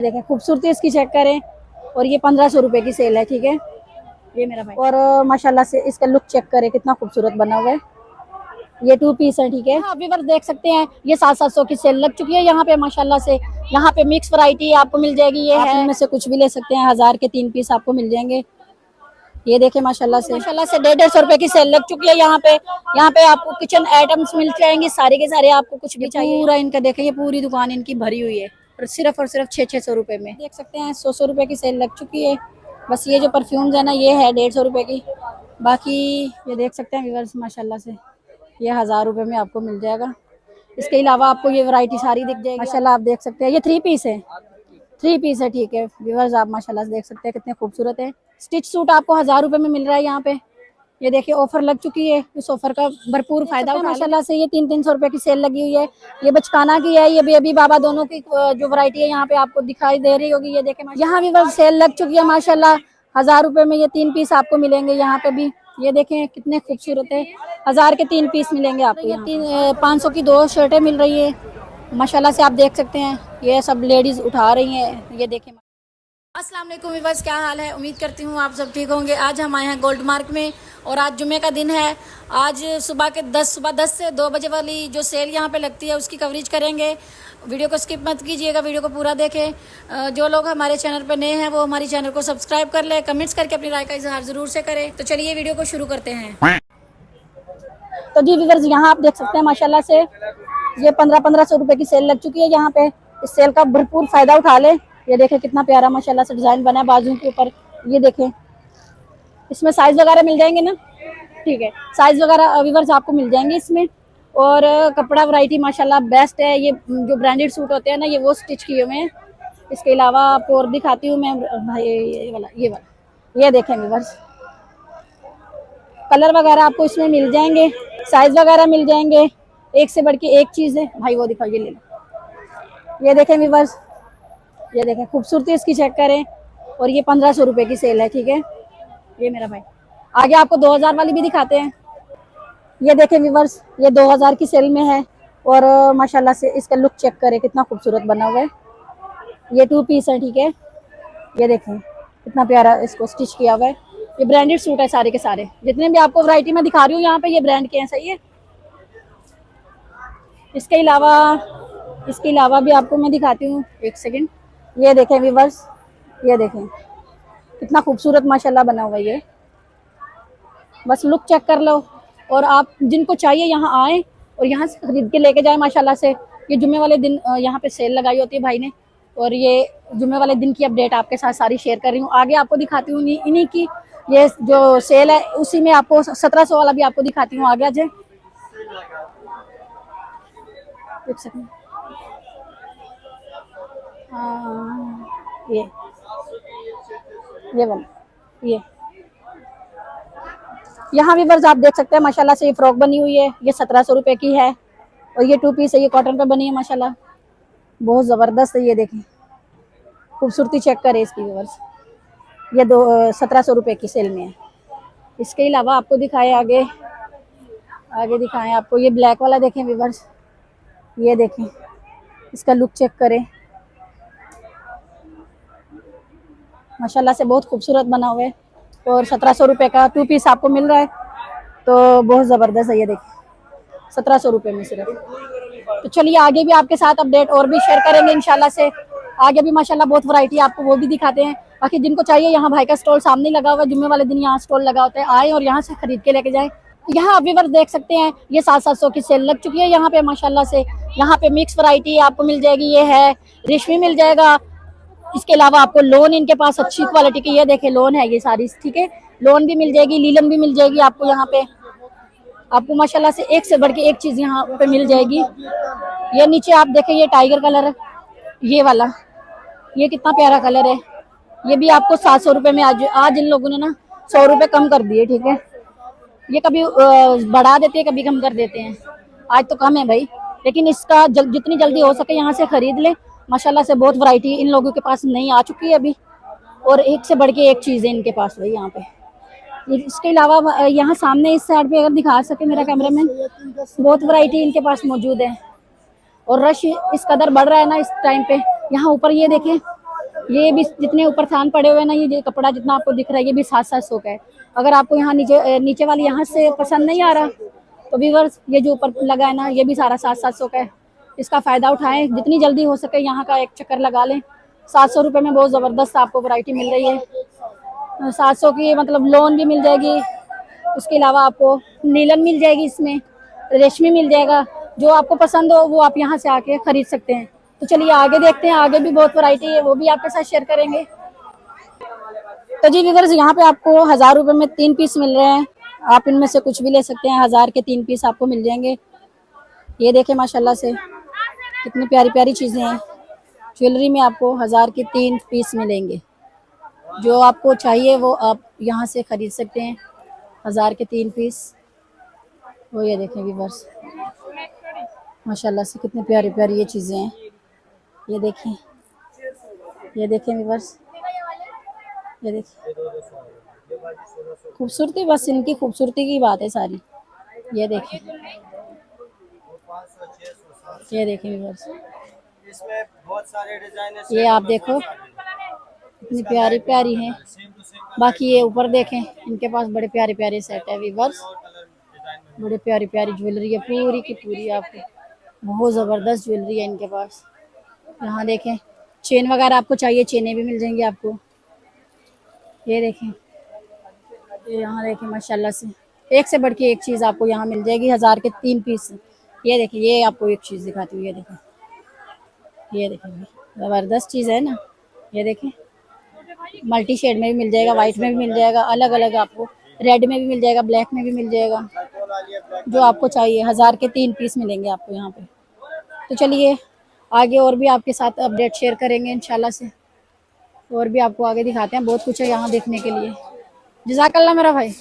देखें खूबसूरती इसकी चेक करें। और ये 1500 रुपए की सेल है, ठीक है। ये मेरा भाई। और माशाल्लाह से इसका लुक चेक करें, कितना खूबसूरत बना हुआ है। ये 2 पीस है, ठीक है। हाँ व्यूअर्स देख सकते हैं, ये 700 की सेल लग चुकी है यहाँ पे माशाल्लाह से। यहाँ पे मिक्स वैरायटी आपको मिल जाएगी। ये है, इनमें से कुछ भी ले सकते हैं। 1000 के 3 पीस आपको मिल जाएंगे। ये देखें माशाल्लाह से 150 रुपए की सेल लग चुकी है यहाँ पे। यहाँ पे आपको किचन आइटम्स मिल जाएंगे सारे के सारे। आपको कुछ भी चाहिए, पूरा इनका देखें, ये पूरी दुकान इनकी भरी हुई है और सिर्फ 600 रुपए में। देख सकते हैं 100 रुपए की सेल लग चुकी है। बस ये जो परफ्यूम्स है ना, ये है 150 रुपए की। बाकी ये देख सकते हैं व्यूअर्स माशाल्लाह से, ये 1000 रुपए में आपको मिल जाएगा। इसके अलावा आपको ये वैरायटी सारी दिख जाएगी माशाल्लाह। आप देख सकते हैं ये 3 पीस है, 3 पीस है, ठीक है व्यूअर्स। आप माशाल्लाह से देख सकते हैं कितने खूबसूरत है। स्टिच सूट आपको 1000 रुपए में मिल रहा है यहाँ पे। ये देखिए ऑफर लग चुकी है, इस ऑफर का भरपूर फायदा उठाएं माशाल्लाह से। ये 300 रुपए की सेल लगी हुई है। ये बचकाना की है, ये बेबी बाबा दोनों की जो वैरायटी है यहाँ पे आपको दिखाई दे रही होगी। ये देखें यहाँ भी बस सेल लग चुकी है माशाल्लाह। 1000 रुपए में ये 3 पीस आपको मिलेंगे यहाँ पे भी। ये देखें कितने खूबसूरत है। 1000 के 3 पीस मिलेंगे आपको। ये 500 की 2 शर्टें मिल रही है माशाल्लाह से। आप देख सकते हैं ये सब लेडीज उठा रही हैं। ये देखें। अस्सलाम वालेकुम व्यूअर्स, क्या हाल है? उम्मीद करती हूँ आप सब ठीक होंगे। आज हम आए हैं गोल्ड मार्क में और आज जुमे का दिन है। आज सुबह 10 से 2 बजे वाली जो सेल यहाँ पे लगती है उसकी कवरेज करेंगे। वीडियो को स्किप मत कीजिएगा, वीडियो को पूरा देखें। जो लोग हमारे चैनल पर नए हैं वो हमारे चैनल को सब्सक्राइब कर ले, कमेंट्स करके अपनी राय का इजहार ज़रूर से करें। तो चलिए वीडियो को शुरू करते हैं। तो जी व्यूअर्स यहाँ आप देख सकते हैं माशाल्लाह से ये 1500 रुपए की सेल लग चुकी है यहाँ पे। इस सेल का भरपूर फायदा उठा ले। ये देखें कितना प्यारा माशाल्लाह से डिजाइन बना है बाजू के ऊपर। ये देखें, इसमें साइज वगैरह मिल जाएंगे ना, ठीक है। साइज वगैरह व्यूअर्स आपको मिल जाएंगे इसमें। और कपड़ा वैरायटी माशाल्लाह बेस्ट है। ये जो ब्रांडेड सूट होते हैं ना, ये वो स्टिच किए हुए हैं। इसके अलावा आपको और दिखाती हूँ मैं भाई, ये देखें व्यूअर्स, कलर वगैरह आपको इसमें मिल जाएंगे, साइज वगैरह मिल जाएंगे। एक से बढ़ के एक चीज है भाई, वो दिखाओ, ये ले लो। ये देखें व्यूअर्स, ये देखें खूबसूरती इसकी चेक करें। और ये 1500 रुपए की सेल है, ठीक है। ये मेरा भाई। आगे आपको 2000 वाली भी दिखाते हैं। ये देखें व्यूअर्स, ये 2000 की सेल में है। और माशाल्लाह से इसका लुक चेक करें, कितना खूबसूरत बना हुआ है। ये 2 पीस है, ठीक है। ये देखें कितना प्यारा इसको स्टिच किया हुआ है। ये ब्रांडेड सूट है सारे के सारे। जितने भी आपको वैरायटी में दिखा रही हूँ यहाँ पे, ये ब्रांड के हैं, सही है। इसके अलावा भी आपको मैं दिखाती हूँ, एक सेकंड। ये देखें व्यूअर्स, ये देखें कितना खूबसूरत माशाल्लाह बना हुआ है। ये बस लुक चेक कर लो। और आप जिनको चाहिए यहाँ आए और यहाँ से खरीद के लेके जाए माशाल्लाह से। ये जुम्मे वाले दिन यहाँ पे सेल लगाई होती है भाई ने। और ये जुम्मे वाले दिन की अपडेट आपके साथ सारी शेयर कर रही हूँ। आगे आपको दिखाती हूँ इन्हीं की ये जो सेल है, उसी में आपको 1700 वाला भी आपको दिखाती हूँ। आगे आ जाए, एक सेकंड। ये वाला, ये यहाँ भी वर्ज आप देख सकते हैं माशाल्लाह से। ये फ्रॉक बनी हुई है, ये 1700 रुपए की है। और ये 2 पीस है, ये कॉटन पे बनी है माशाल्लाह, बहुत जबरदस्त है। ये देखें खूबसूरती चेक करें इसकी व्यूअर्स। ये 1700 रुपए की सेल में है। इसके अलावा आपको दिखाएं आगे दिखाएं आपको ये ब्लैक वाला देखें व्यूअर्स। ये देखें इसका लुक चेक करें, माशाल्लाह से बहुत खूबसूरत बना हुआ है। और 1700 रुपए का 2 पीस आपको मिल रहा है, तो बहुत ज़बरदस्त है। ये देखिए 1700 रुपए में सिर्फ। तो चलिए आगे भी आपके साथ अपडेट और भी शेयर करेंगे इंशाल्लाह से। आगे भी माशाल्लाह बहुत वैरायटी आपको वो भी दिखाते हैं। बाकी जिनको चाहिए, यहाँ भाई का स्टॉल सामने लगा हुआ है। जुम्मे वाले दिन यहाँ स्टॉल लगा होता है, आए और यहाँ से खरीद के लेके जाए। यहाँ आप व्यूअर्स देख सकते हैं ये 700 की सेल लग चुकी है यहाँ पे माशाल्लाह से। यहाँ पे मिक्स वैरायटी आपको मिल जाएगी। ये है रेशमी मिल जाएगा। इसके अलावा आपको लोन इनके पास अच्छी क्वालिटी की, ये देखे लोन है ये सारी, ठीक है। लोन भी मिल जाएगी, लीलन भी मिल जाएगी आपको यहाँ पे। आपको माशाल्लाह से एक से बढ़ के एक चीज यहाँ पे मिल जाएगी। ये नीचे आप देखें, ये टाइगर कलर है, ये वाला, ये कितना प्यारा कलर है। ये भी आपको 700 रुपए में आज इन लोगों ने ना 100 रुपए कम कर दिए, ठीक है। ये कभी बढ़ा देते हैं, कभी कम कर देते हैं। आज तो कम है भाई, लेकिन इसका जितनी जल्दी हो सके यहाँ से खरीद ले। माशाल्लाह से बहुत वैरायटी इन लोगों के पास नहीं आ चुकी है अभी। और एक से बढ़ के एक चीज़ है इनके पास भाई यहाँ पे। इसके अलावा यहाँ सामने इस साइड पे अगर दिखा सके मेरा कैमरामैन, बहुत वैरायटी इनके पास मौजूद है। और रश इस कदर बढ़ रहा है ना इस टाइम पे। यहाँ ऊपर ये देखें ये भी जितने ऊपर थान पड़े हुए हैं ना, ये कपड़ा जितना आपको दिख रहा है ये भी 700-700 का है। अगर आपको यहाँ नीचे नीचे वाली यहाँ से पसंद नहीं आ रहा तो व्यूअर्स ये जो ऊपर लगा है ना ये भी सारा 700-700 का है। इसका फ़ायदा उठाएं, जितनी जल्दी हो सके यहाँ का एक चक्कर लगा लें। 700 रुपये में बहुत ज़बरदस्त आपको वैरायटी मिल रही है। 700 की मतलब लोन भी मिल जाएगी, उसके अलावा आपको नीलन मिल जाएगी, इसमें रेशमी मिल जाएगा। जो आपको पसंद हो वो आप यहाँ से आके खरीद सकते हैं। तो चलिए आगे देखते हैं, आगे भी बहुत वैरायटी है, वो भी आपके साथ शेयर करेंगे। तो जी व्यूअर्स यहाँ पे आपको 1000 रुपये में 3 पीस मिल रहे हैं। आप इनमें से कुछ भी ले सकते हैं, 1000 के 3 पीस आपको मिल जाएंगे। ये देखें माशाल्लाह से कितनी प्यारी प्यारी चीज़ें हैं। ज्वेलरी में आपको 1000 के 3 पीस मिलेंगे। जो आपको चाहिए वो आप यहाँ से ख़रीद सकते हैं, 1000 के 3 पीस। वो ये देखें व्यूअर्स माशाल्लाह से कितनी प्यारी प्यारी ये चीज़ें हैं। ये देखें, ये देखें व्यूअर्स, ये देखिए खूबसूरती, बस इनकी खूबसूरती की बात है सारी। ये देखें, ये देखें व्यूअर्स, इसमें बहुत सारे डिजाइन ये आप देखो इतनी प्यारी प्यारी हैं। बाकी ये ऊपर देखें, इनके पास बड़े प्यारे प्यारे सेट है व्यूअर्स, बड़े प्यारी प्यारी ज्वेलरी है पूरी की पूरी। आपको बहुत ज़बरदस्त ज्वेलरी है इनके पास। यहाँ देखें चेन वगैरह आपको चाहिए, चेनें भी मिल जाएंगी आपको। ये देखें, ये यहाँ देखें माशाल्लाह से एक से बढ़ के एक चीज़ आपको यहाँ मिल जाएगी। 1000 के 3 पीस। ये देखिए, ये आपको एक चीज़ दिखाती हूँ। ये देखें, ये देखें ज़बरदस्त चीज़ है ना। ये देखें मल्टी शेड में भी मिल जाएगा, वाइट में भी मिल जाएगा, अलग अलग आपको रेड में भी मिल जाएगा, ब्लैक में भी मिल जाएगा। जो आपको चाहिए 1000 के 3 पीस मिलेंगे आपको यहाँ पे। तो चलिए आगे और भी आपके साथ अपडेट शेयर करेंगे इंशाल्लाह से, और भी आपको आगे दिखाते हैं। बहुत कुछ है यहाँ देखने के लिए। जज़ाकल्लाह मेरा भाई।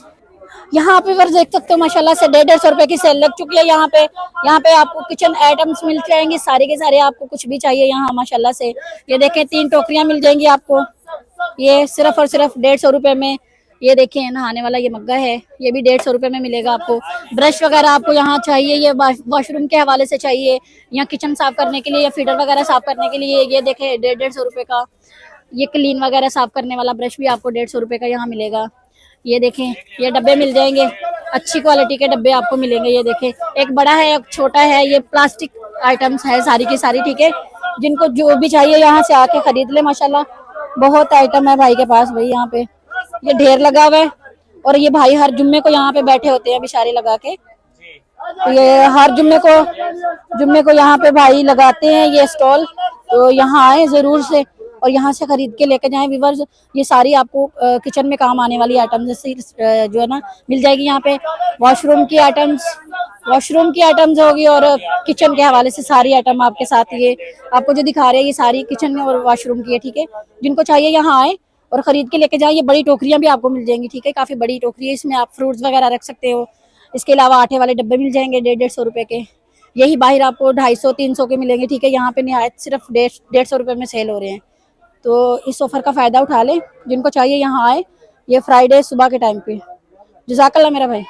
यहाँ पे वर्ष देख सकते हो माशाल्लाह से 150 रुपए की सेल लग चुकी है यहाँ पे। यहाँ पे आपको किचन आइटम्स मिल जाएंगे सारे के सारे, आपको कुछ भी चाहिए यहाँ माशाल्लाह से। ये देखें 3 टोकरियाँ मिल जाएंगी आपको, ये सिर्फ और सिर्फ 150 रुपए में। ये देखें नहाने वाला ये मग्गा है, ये भी 150 रुपए में मिलेगा आपको। ब्रश वगैरह आपको यहाँ चाहिए, ये वॉशरूम के हवाले से चाहिए या किचन साफ करने के लिए या फीडर वगैरह साफ करने के लिए, ये देखें 150 रुपए का। ये क्लीन वगैरह साफ करने वाला ब्रश भी आपको 150 रुपए का यहाँ मिलेगा। ये देखें ये डब्बे मिल जाएंगे, अच्छी क्वालिटी के डब्बे आपको मिलेंगे। ये देखें एक बड़ा है एक छोटा है, ये प्लास्टिक आइटम्स है सारी की सारी, ठीक है। जिनको जो भी चाहिए यहाँ से आके खरीद ले माशाल्लाह। बहुत आइटम है भाई के पास भाई, यहाँ पे ये ढेर लगा हुआ है। और ये भाई हर जुम्मे को यहाँ पे बैठे होते हैं बिशारे लगा के। ये हर जुम्मे को यहाँ पे भाई लगाते हैं ये स्टॉल। तो यहाँ आए जरूर से और यहाँ से खरीद के लेके जाएं व्यूअर्स। ये सारी आपको किचन में काम आने वाली आइटम जैसे जो है ना मिल जाएगी यहाँ पे। वॉशरूम की आइटम्स होगी और किचन के हवाले से सारी आइटम आपके साथ। ये आपको जो दिखा रहे हैं ये सारी किचन और वॉशरूम की है, ठीक है। जिनको चाहिए यहाँ आए और खरीद के लेके जाए। ये बड़ी टोकरियां भी आपको मिल जाएंगी, ठीक है। काफी बड़ी टोकरी है, इसमें आप फ्रूट्स वगैरह रख सकते हो। इसके अलावा आटे वाले डब्बे मिल जाएंगे 150 रुपए के। यही बाहर आपको 250-300 के मिलेंगे, ठीक है। यहाँ पे निहायत सिर्फ 150 रुपए में सेल हो रहे हैं। तो इस ऑफर का फायदा उठा लें, जिनको चाहिए यहाँ आए। ये फ्राइडे सुबह के टाइम पे। जज़ाकल्लाह मेरा भाई।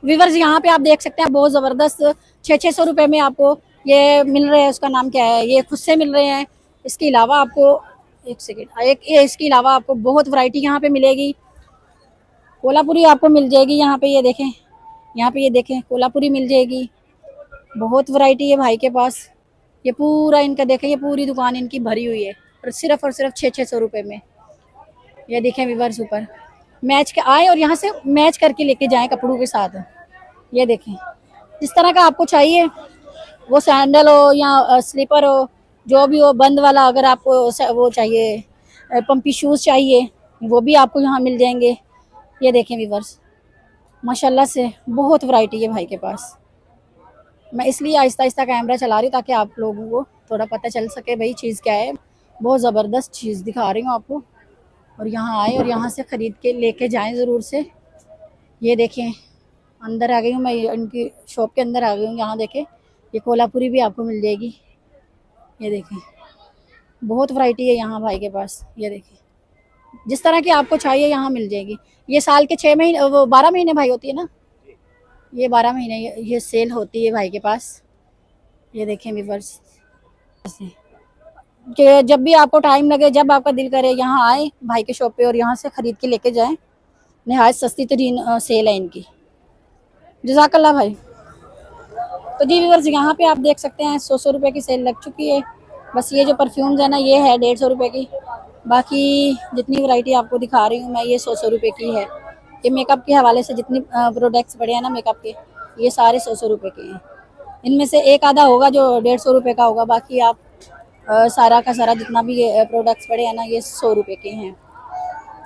व्यूअर्स यहाँ पे आप देख सकते हैं बहुत ज़बरदस्त 600 रुपये में आपको ये मिल रहे हैं। उसका नाम क्या है, ये खुद से मिल रहे हैं। इसके अलावा आपको इसके अलावा आपको बहुत वैरायटी यहाँ पे मिलेगी। कोल्हापुरी आपको मिल जाएगी यहाँ पे। ये देखें यहाँ पे, ये देखें कोल्हापुरी मिल जाएगी। बहुत वैरायटी है भाई के पास। ये पूरा इनका देखें, ये पूरी दुकान इनकी भरी हुई है और सिर्फ 600 रुपये में। ये देखें व्यूअर्स ऊपर मैच के आए और यहाँ से मैच करके लेके जाएं कपड़ों के साथ। ये देखें जिस तरह का आपको चाहिए, वो सैंडल हो या स्लीपर हो, जो भी हो बंद वाला। अगर आपको वो चाहिए पंपी शूज़ चाहिए, वो भी आपको यहाँ मिल जाएंगे। ये देखें व्यूअर्स माशाल्लाह से बहुत वैरायटी है भाई के पास। मैं इसलिए आहिस्ता आहिस्ता कैमरा चला रही हूँ ताकि आप लोगों को थोड़ा पता चल सके भाई चीज़ क्या है। बहुत ज़बरदस्त चीज़ दिखा रही हूँ आपको, और यहाँ आए और यहाँ से ख़रीद के लेके जाएं ज़रूर से। ये देखें अंदर आ गई हूँ मैं, इनकी शॉप के अंदर आ गई हूँ। यहाँ देखें ये कोल्हापुरी भी आपको मिल जाएगी। ये देखें बहुत वैरायटी है यहाँ भाई के पास। ये देखें जिस तरह की आपको चाहिए यहाँ मिल जाएगी। ये साल के 6 महीने, वो 12 महीने भाई होती है ना, ये 12 महीने ये सेल होती है भाई के पास। ये देखें व्यूअर्स कि जब भी आपको टाइम लगे, जब आपका दिल करे, यहाँ आए भाई के शॉप पे और यहाँ से खरीद के लेके जाएं। नहायत सस्ती तरीन सेल है इनकी। जज़ाकल्लाह भाई। तो जी व्यूअर्स, यहाँ पे आप देख सकते हैं 100 रुपए की सेल लग चुकी है। बस ये जो परफ्यूम्स है ना, ये है 150 रुपए की। बाकी जितनी वैरायटी आपको दिखा रही हूँ मैं, ये 100 रुपए की है। ये मेकअप के हवाले से जितनी प्रोडक्ट्स पड़े हैं ना मेकअप के, ये सारे 100 रुपए के हैं। इनमें से एक आधा होगा जो 150 रुपए का होगा। बाकी आप सारा का सारा जितना भी ये प्रोडक्ट्स पड़े हैं ना, ये 100 रुपए के हैं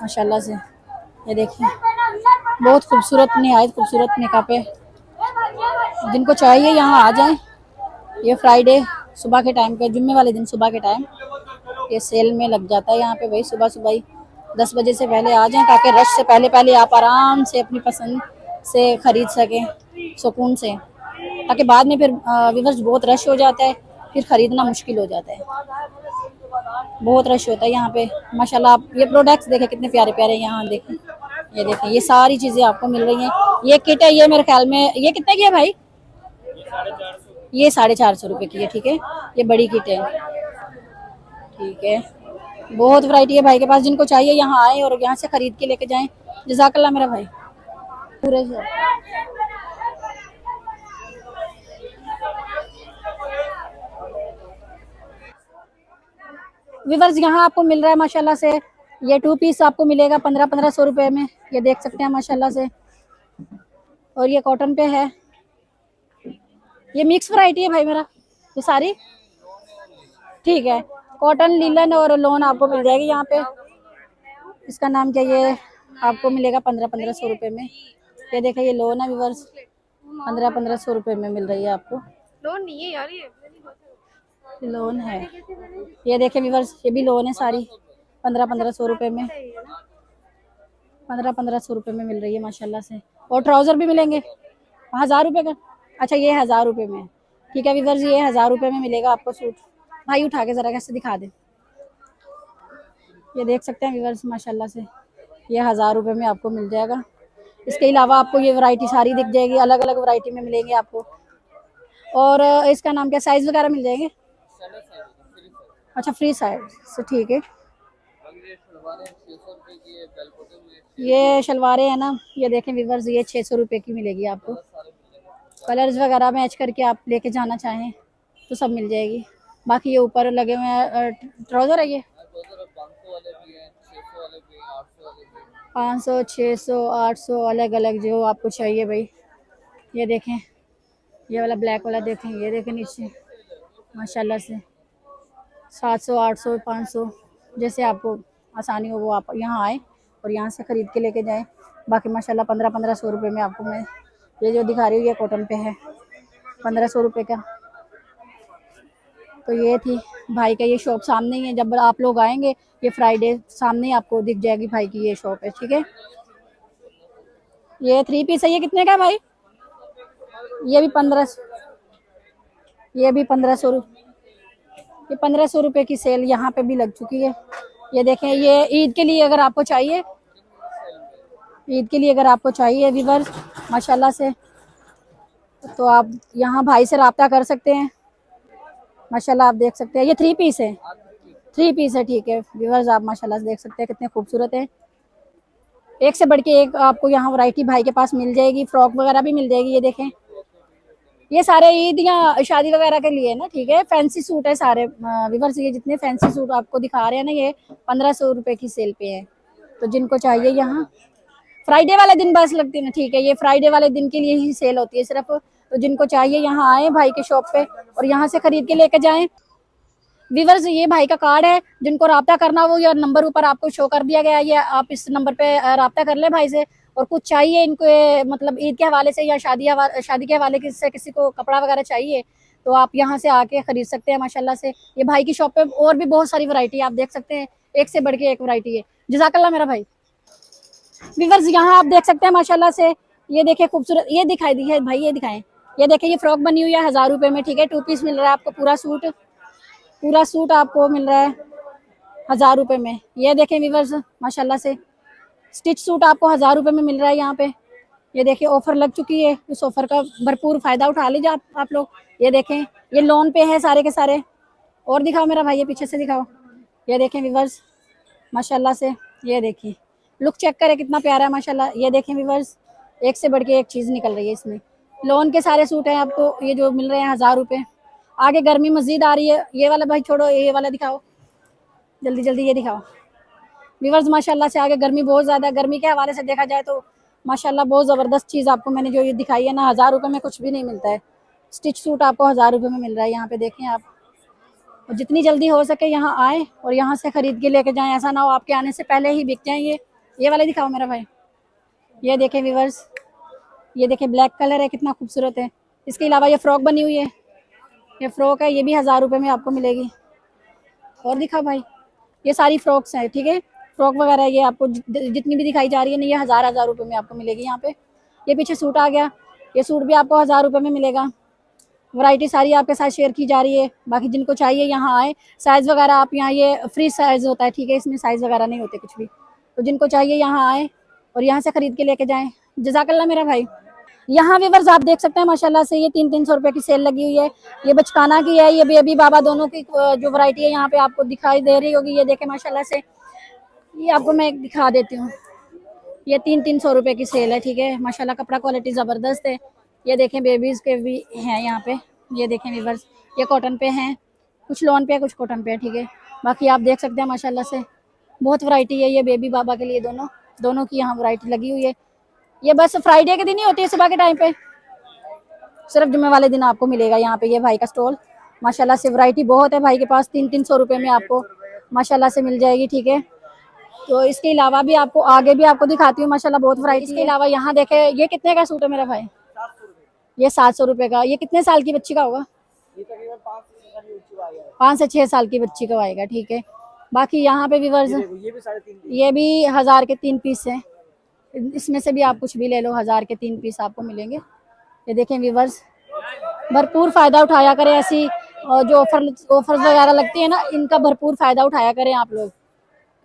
माशाल्लाह से। ये देखिए, बहुत खूबसूरत, नहायत खूबसूरत मेकअप है। जिनको चाहिए यहाँ आ जाएं। ये फ्राइडे सुबह के टाइम पे, जुम्मे वाले दिन सुबह के टाइम ये सेल में लग जाता है यहाँ पे भाई। सुबह सुबह ही 10 बजे से पहले आ जाएं, ताकि रश से पहले पहले आप आराम से अपनी पसंद से खरीद सकें सुकून से। ताकि बाद में फिर व्यूअर्स बहुत रश हो जाता है, फिर खरीदना मुश्किल हो जाता है। बहुत रश होता है यहाँ पे माशाल्लाह। आप ये प्रोडक्ट्स देखें कितने प्यारे प्यारे यहाँ देखें। ये देखें, ये सारी चीज़ें आपको मिल रही हैं। ये किट है, ये मेरे ख्याल में ये कितने की है भाई? ये 450 रुपए की है, ठीक है। ये बड़ी किट है, ठीक है। बहुत वैरायटी है भाई के पास। जिनको चाहिए यहाँ आए और यहाँ से खरीद के लेके जाएं। जज़ाकल्लाह मेरा भाई। पूरे व्यूअर्स, यहाँ आपको मिल रहा है माशाल्लाह से। ये 2 पीस आपको मिलेगा 1500 रुपए में। ये देख सकते हैं माशाल्लाह से। और ये कॉटन पे है। ये मिक्स वैरायटी है भाई मेरा, ये सारी ठीक है। कॉटन, लिलन और लोन आपको मिल जाएगी यहाँ पे। इसका नाम क्या, ये आपको मिलेगा 1500 रुपए में। ये देखिए, ये लोन है व्यूअर्स, 1500 रुपए में मिल रही है आपको। लोन नहीं है यार, ये लोन है। ये देखें व्यूअर्स, ये भी लोन है सारी 1500 रुपए में। 1500 रुपए में मिल रही है माशाल्लाह से। और ट्राउजर भी मिलेंगे 1000 रुपए का। अच्छा, ये 1000 रुपए में, ठीक है व्यूअर्स। ये 1000 रुपए में मिलेगा आपको सूट। भाई उठा के जरा कैसे दिखा दे। ये देख सकते हैं व्यूअर्स माशाल्लाह से, ये 1000 रुपए में आपको मिल जाएगा। इसके अलावा आपको ये वैरायटी सारी दिख जाएगी, अलग अलग वैरायटी में मिलेंगे आपको। और इसका नाम क्या, साइज वगैरह मिल जाएंगे? अच्छा, फ्री साइज से, ठीक है। ये शलवारें है ना, ये देखें व्यूअर्स, ये 600 रुपए की मिलेगी आपको। कलर्स वगैरह मैच करके आप लेके जाना चाहें तो सब मिल जाएगी। बाकी ये ऊपर लगे हुए हैं ट्राउजर है, ये 500, 600, 800 अलग अलग जो आपको चाहिए भाई। ये देखें, ये वाला ब्लैक वाला देखें, ये देखें नीचे माशाल्लाह से 700, 800, 500 जैसे आपको आसानी हो वो आप यहाँ आए और यहाँ से ख़रीद के लेके जाएं। बाकी माशाल्लाह 1500 रुपये में आपको मैं ये जो दिखा रही हूँ, ये कॉटन पे है 1500 रुपये का। तो ये थी भाई का ये शॉप, सामने ही है। जब आप लोग आएंगे, ये फ्राइडे सामने ही आपको दिख जाएगी भाई की ये शॉप है, ठीक है। ये 3 पीस है, ये कितने का है भाई? ये भी 1500, ये भी 1500 ये 1500 रुपये की सेल यहाँ पे भी लग चुकी है। ये देखें, ये ईद के लिए अगर आपको चाहिए, ईद के लिए अगर आपको चाहिए व्यूअर्स माशाल्लाह से, तो आप यहाँ भाई से रब्ता कर सकते हैं माशाल्लाह। आप देख सकते हैं, ये 3 पीस है, 3 पीस है, ठीक है व्यूअर्स। आप माशाल्लाह से देख सकते हैं कितने खूबसूरत हैं। एक से बढ़ के एक आपको यहाँ वैरायटी भाई के पास मिल जाएगी। फ्रॉक वगैरह भी मिल जाएगी। ये देखें, ये सारे ईद या शादी वगैरह के लिए ना, ठीक है। फैंसी सूट है सारे व्यूअर्स। ये जितने फैंसी सूट आपको दिखा रहे हैं ना, ये 1500 रुपये की सेल पे है। तो जिनको चाहिए यहाँ, फ्राइडे वाले दिन बस लगती है ना, ठीक है। ये फ्राइडे वाले दिन के लिए ही सेल होती है सिर्फ। तो जिनको चाहिए यहाँ आए भाई के शॉप पे और यहाँ से खरीद के लेके जाएं। व्यूअर्स, ये भाई का कार्ड है, जिनको रब्ता करना वो या नंबर ऊपर आपको शो कर दिया गया है, या आप इस नंबर पे रब्ता कर ले भाई से। और कुछ चाहिए इनको, मतलब ईद के हवाले से या शादी के हवाले से किसी को कपड़ा वगैरह चाहिए, तो आप यहाँ से आके खरीद सकते हैं माशाल्लाह से। ये भाई की शॉप पे और भी बहुत सारी वैरायटी आप देख सकते हैं, एक से बढ़ के एक वैरायटी है। जज़ाकल्लाह मेरा भाई। व्यूअर्स, यहाँ आप देख सकते हैं माशाल्लाह से, ये देखिए खूबसूरत, ये दिखाई दी है भाई, ये दिखाएं। ये देखिए, ये फ्रॉक बनी हुई है 1000 रुपये में, ठीक है। 2 पीस मिल रहा है आपको, पूरा सूट आपको मिल रहा है 1000 रुपये में। ये देखें व्यूअर्स माशाल्लाह से, स्टिच सूट आपको 1000 रुपये में मिल रहा है यहाँ पे। ये देखिए, ऑफर लग चुकी है, इस ऑफर का भरपूर फ़ायदा उठा लीजिए आप लोग। ये देखें, ये लोन पे है सारे के सारे, और दिखाओ मेरा भाई, ये पीछे से दिखाओ। ये देखें व्यूअर्स माशाल्लाह से, ये देखिए लुक चेक करें कितना प्यारा है माशाल्लाह। ये देखें व्यूअर्स, एक से बढ़ के एक चीज़ निकल रही है इसमें। लोन के सारे सूट हैं आपको ये जो मिल रहे हैं 1000 रुपये। आगे गर्मी मजीद आ रही है। ये वाला भाई छोड़ो, ये वाला दिखाओ जल्दी जल्दी, ये दिखाओ व्यूअर्स माशाल्लाह से। आगे गर्मी बहुत ज़्यादा है, गर्मी के हवाले से देखा जाए तो माशाल्लाह बहुत ज़बरदस्त चीज़ आपको मैंने जो ये दिखाई है ना, 1000 रुपये में कुछ भी नहीं मिलता है। स्टिच सूट आपको 1000 रुपये में मिल रहा है। यहाँ पे देखें आप, और जितनी जल्दी हो सके यहाँ आए और यहाँ से ख़रीद के लेके जाएं। ऐसा ना हो आपके आने से पहले ही बिक जाएं। ये वाले दिखाओ मेरा भाई। ये देखें व्यूअर्स, ये देखें ब्लैक कलर है, कितना खूबसूरत है। इसके अलावा ये फ़्रॉक बनी हुई है, ये फ़्रॉक है, ये भी 1000 रुपये में आपको मिलेगी। और दिखाओ भाई, ये सारी फ्रॉक्स हैं, ठीक है। फ्रॉक वगैरह ये आपको जितनी भी दिखाई जा रही है ना, ये 1000 रुपये में आपको मिलेगी यहाँ पे। ये पीछे सूट आ गया, ये सूट भी आपको 1000 रुपये में मिलेगा। वैरायटी सारी आपके साथ शेयर की जा रही है। बाकी जिनको चाहिए यहाँ आए। साइज़ वगैरह आप यहाँ, ये फ्री साइज़ होता है, ठीक है, इसमें साइज़ वगैरह नहीं होते कुछ भी। तो जिनको चाहिए यहाँ आए और यहाँ से ख़रीद के लेके जाएँ। जज़ाकल्लाह मेरा भाई। यहाँ व्यूअर्स आप देख सकते हैं माशाल्लाह से, ये 300 रुपये की सेल लगी हुई है। ये बचकाना की है, ये बेबी बाबा दोनों की जो वैरायटी है यहाँ पे आपको दिखाई दे रही होगी। ये देखें माशाल्लाह से, ये आपको मैं दिखा देती हूँ। ये 300 रुपये की सेल है, ठीक है। माशाल्लाह कपड़ा क्वालिटी ज़बरदस्त है। ये देखें बेबीज़ के भी हैं यहाँ पे। ये देखें व्यूअर्स, ये कॉटन पे हैं, कुछ लॉन पे है कुछ कॉटन पे है, ठीक है। बाकी आप देख सकते हैं माशाल्लाह से बहुत वैरायटी है। ये बेबी बाबा के लिए दोनों की यहाँ वैरायटी लगी हुई है। ये बस फ्राइडे के दिन ही होती है सुबह के टाइम पे, सिर्फ जुम्मे वाले दिन आपको मिलेगा यहाँ पे। ये भाई का स्टॉल माशाल्लाह से, वैरायटी बहुत है भाई के पास। 300 रुपये में आपको माशाल्लाह से मिल जाएगी, ठीक है। तो इसके अलावा भी आपको आगे भी आपको दिखाती हूँ माशाल्लाह बहुत वैरायटी। इसके अलावा यहाँ देखे, ये कितने का सूट है मेरा भाई? ये 700 रुपये का। ये कितने साल की बच्ची का होगा? ये तकरीबन 5 से 6 साल की बच्ची का आएगा, ठीक है। बाकी यहाँ पे भी वर्जन, ये भी 3.5 ये भी 1000 के 3 पीस हैं। इसमें से भी आप कुछ भी ले लो, 1000 के 3 पीस आपको मिलेंगे। ये देखें व्यूअर्स, भरपूर फ़ायदा उठाया करें। ऐसी जो ऑफर्स वगैरह लगती है ना, इनका भरपूर फ़ायदा उठाया करें आप लोग,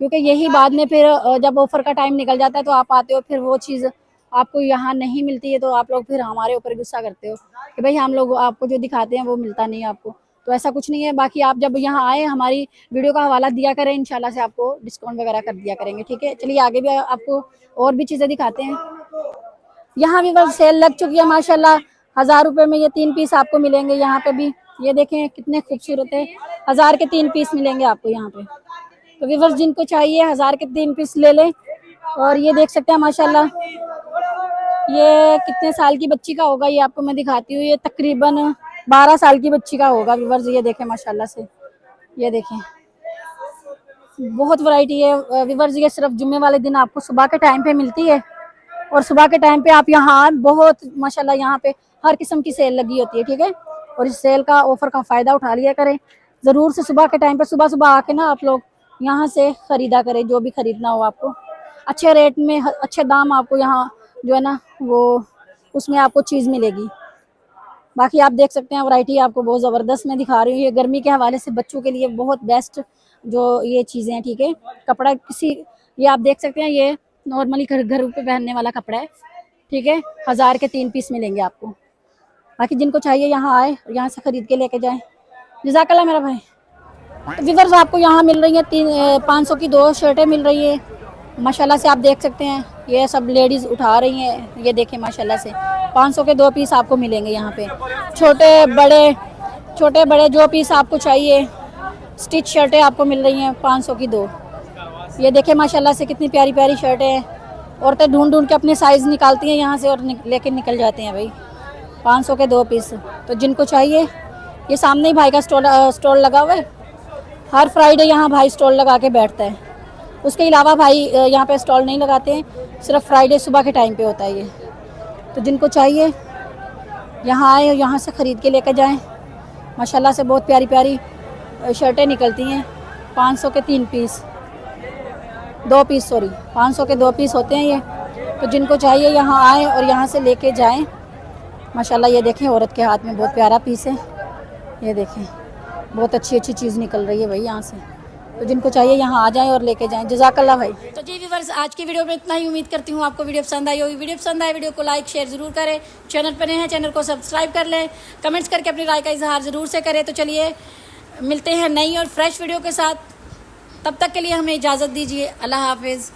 क्योंकि यही बाद में फिर जब ऑफ़र का टाइम निकल जाता है तो आप आते हो, फिर वो चीज़ आपको यहाँ नहीं मिलती है तो आप लोग फिर हमारे ऊपर गुस्सा करते हो कि भाई हम लोग आपको जो दिखाते हैं वो मिलता नहीं है आपको। तो ऐसा कुछ नहीं है। बाकी आप जब यहाँ आए हमारी वीडियो का हवाला दिया करें, इंशाल्लाह से आपको डिस्काउंट वगैरह कर दिया करेंगे, ठीक है। चलिए आगे भी आपको और भी चीज़ें दिखाते हैं। यहाँ भी बस सेल लग चुकी है माशाल्लाह। 1000 रुपये में ये 3 पीस आपको मिलेंगे यहाँ पे भी। ये देखें कितने खूबसूरत है, 1000 के 3 पीस मिलेंगे आपको यहाँ पे। तो व्यूअर्स जिनको चाहिए 1000 के 3 पीस ले लें। और ये देख सकते हैं माशाल्लाह, ये कितने साल की बच्ची का होगा ये आपको मैं दिखाती हूँ। ये तकरीबन 12 साल की बच्ची का होगा व्यूअर्स। ये देखें माशाल्लाह से, ये देखें बहुत वैरायटी है व्यूअर्स। ये सिर्फ जुम्मे वाले दिन आपको सुबह के टाइम पे मिलती है, और सुबह के टाइम पे आप यहाँ बहुत माशाल्लाह यहाँ पे हर किस्म की सेल लगी होती है, ठीक है। और इस सेल का ऑफर का फ़ायदा उठा लिया करें ज़रूर से। सुबह के टाइम पे सुबह आके ना आप लोग यहाँ से ख़रीदा करें, जो भी ख़रीदना हो आपको अच्छे रेट में, अच्छे दाम आपको यहाँ जो है ना वो उसमें आपको चीज़ मिलेगी। बाकी आप देख सकते हैं वैरायटी आपको बहुत ज़बरदस्त मैं दिखा रही हूँ। ये गर्मी के हवाले से बच्चों के लिए बहुत बेस्ट जो ये चीज़ें हैं, ठीक है। कपड़ा किसी, ये आप देख सकते हैं ये नॉर्मली घर पे पहनने वाला कपड़ा है, ठीक है। 1000 के 3 पीस मिलेंगे आपको। बाकी जिनको चाहिए यहाँ आए और यहाँ से ख़रीद के लेके जाएँ। जज़ाकल्लाह मेरा भाई। तो व्यूअर्स आपको यहाँ मिल रही है 500 की 2 शर्टें मिल रही है माशाल्लाह से। आप देख सकते हैं ये सब लेडीज़ उठा रही हैं। ये देखें माशाल्लाह से 500 के 2 पीस आपको मिलेंगे यहाँ पे। छोटे बड़े जो पीस आपको चाहिए, स्टिच शर्टें आपको मिल रही हैं 500 की 2। ये देखें माशाल्लाह से कितनी प्यारी प्यारी शर्टें हैं। औरतें ढूंढ के अपने साइज़ निकालती हैं यहाँ से और लेके निकल जाते हैं भाई। 500 के 2 पीस। तो जिनको चाहिए, ये सामने ही भाई का स्टॉल लगा हुआ है। हर फ्राइडे यहाँ भाई स्टॉल लगा के बैठता है। उसके अलावा भाई यहाँ पे स्टॉल नहीं लगाते हैं, सिर्फ फ्राइडे सुबह के टाइम पे होता है ये। तो जिनको चाहिए यहाँ आए और यहाँ से ख़रीद के लेकर जाएं। माशाल्लाह से बहुत प्यारी प्यारी शर्टें निकलती हैं। 500 के 3 पीस, 2 पीस सॉरी 500 के 2 पीस होते हैं ये। तो जिनको चाहिए यहाँ आए और यहाँ से लेके जाएं। माशाल्लाह ये देखें औरत के हाथ में बहुत प्यारा पीस है। ये देखें बहुत अच्छी चीज़ निकल रही है भाई यहाँ से। तो जिनको चाहिए यहाँ आ जाएं और लेके जाएं। जज़ाकल्लाह भाई। तो जी व्यूअर्स आज की वीडियो में इतना ही। उम्मीद करती हूँ आपको वीडियो पसंद आई होगी। वीडियो पसंद आए वीडियो को लाइक शेयर ज़रूर करें। चैनल पर नए हैं चैनल को सब्सक्राइब कर लें। कमेंट्स करके अपनी राय का इजहार ज़रूर से करें। तो चलिए मिलते हैं नई और फ्रेश वीडियो के साथ। तब तक के लिए हमें इजाज़त दीजिए। अल्लाह हाफिज़।